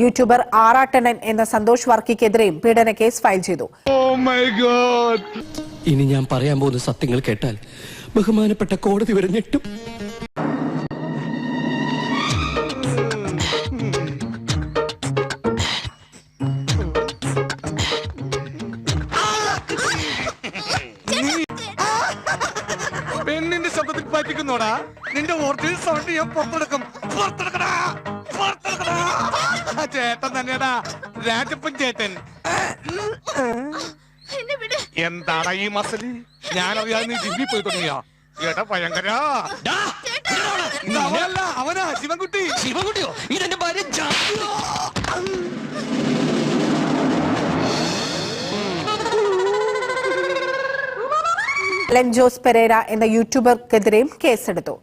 YouTuber ആറാട്ടണൻ എന്ന സന്തോഷ് വർക്കിക്കെതിരെയും പീഡന case file ചെയ്തു. ഇനി ഞാൻ പറയാൻ പോകുന്ന സത്യങ്ങൾ കേട്ടാൽ ബഹുമാനപ്പെട്ട കോടതി വരെ ഞെട്ടും. പെണ്ണിന്റെ ശബ്ദത്തിൽ പറ്റിക്കുന്നോടാ നിന്റെ ഒറിജിനൽ സൗണ്ട് ഞാൻ പുറത്തെടുക്കും. ചേട്ടൻ തന്നെയാടാ, രാജപ്പൻ ചേട്ടൻ. എന്താടാ ഈ മസലി? ഞാനറിയാതെ നീ ജിമ്മി പോയി തുടങ്ങിയ ഏട്ടാ ഭയങ്കര. അവനാ ശിവൻകുട്ടി. ശിവകുട്ടിയോ? ഇതെന്റെ ഭാര്യ. അലൻ ജോസ് പെരേര എന്ന യൂട്യൂബർക്കെതിരെയും കേസെടുത്തു.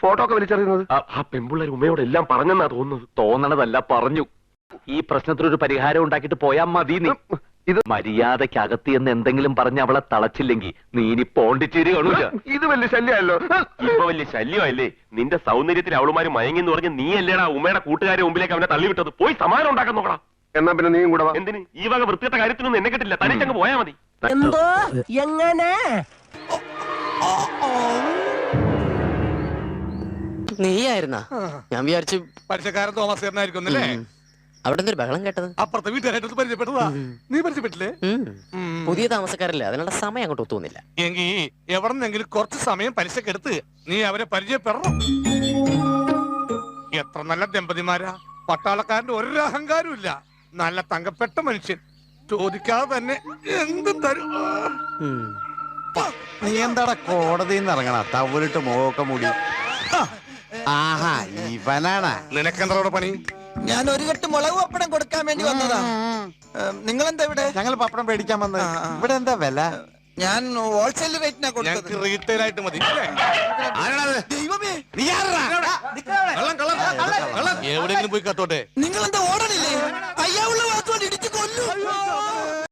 ഫോട്ടോ ഒക്കെ വലിച്ചെറിയുന്നത് ആ പെൺപിള്ളേർ ഉമ്മയോട് എല്ലാം പറഞ്ഞെന്നാ തോന്നുന്നത്. തോന്നണതല്ല, പറഞ്ഞു. ഈ പ്രശ്നത്തിനൊരു പരിഹാരം ഉണ്ടാക്കിട്ട് പോയാ മതി. നീ ഇത് മര്യാദക്കകത്ത് എന്ന് എന്തെങ്കിലും പറഞ്ഞ് അവളെ തളച്ചില്ലെങ്കിൽ നീ ഇനി പോണ്ടിച്ചേരി കാണൂല. ഇത് വലിയ ശല്യമല്ലോ. ഇപ്പൊ വലിയ ശല്യമല്ലേ? നിന്റെ സൗന്ദര്യത്തിൽ അവളുമാര് മയങ്ങിന്ന് പറഞ്ഞ് നീ അല്ലേടാ ഉമ്മയുടെ കൂട്ടുകാരെ മുമ്പിലേക്ക് അവനെ തള്ളിവിട്ടത്. പോയി സമാനം ഉണ്ടാക്കാൻ നോക്കണം. എന്നാ പിന്നെ നീയും കൂടെ എന്തിന്? ഈ വക വൃത്തിയുടെ കാര്യത്തിനൊന്നും എന്നെ കിട്ടില്ല. തനിച്ചങ്ങ് പോയാ മതി. എന്തോ എങ്ങനെ നീയായിരുന്നാ? ഞാൻ വിചാരിച്ചു പരിചയക്കാരൻ തോമസ് ചേട്ടനായിരിക്കും അല്ലേ? അവിടെ എന്തൊരു ബഹളം കേട്ടത്? അപ്പുറത്തെ വീട്ടുകാരായിട്ട് പരിചയപ്പെട്ടതാ. നീ പരിചയപ്പെട്ടില്ലേ? പുതിയ താമസക്കാരല്ലേ, അതിനുള്ള സമയം അങ്ങോട്ട് ഒത്തുന്നില്ല. എങ്കിൽ എവിടെന്നെങ്കിലും കുറച്ച് സമയം പലിശക്കെടുത്ത് നീ അവരെ പരിചയപ്പെടണം. എത്ര നല്ല ദമ്പതിമാരാ. പട്ടാളക്കാരന്റെ ഒരു അഹങ്കാരവും ഇല്ല. നല്ല തങ്കപ്പെട്ട മനുഷ്യൻ. ചോദിക്കാതെ തന്നെ എന്ത് തരും. നീ എന്താടാ കോടതിയിൽ നിന്ന് ഇറങ്ങണ തവലിട്ട് മുഖമൊക്കെ മൂടി? ആഹാ, ഇവനാണ്. നിനക്കെന്താ അവിടെ പണി? ഞാൻ ഒരു കെട്ട് മുളക് പപ്പടം കൊടുക്കാൻ വേണ്ടി വന്നതാ. നിങ്ങൾ എന്താ ഇവിടെ? ഞങ്ങൾ പപ്പടം മേടിക്കാൻ വന്നത്. ഇവിടെ എന്താ വില? ഞാൻ ഹോൾസെയിൽ റേറ്റിനാ കൊടുത്തത്. റീറ്റെയിൽ ആയിട്ട് മതി. ദൈവമേ, എവിടെയെങ്കിലും പോയി കത്തോട്ടെ. നിങ്ങൾ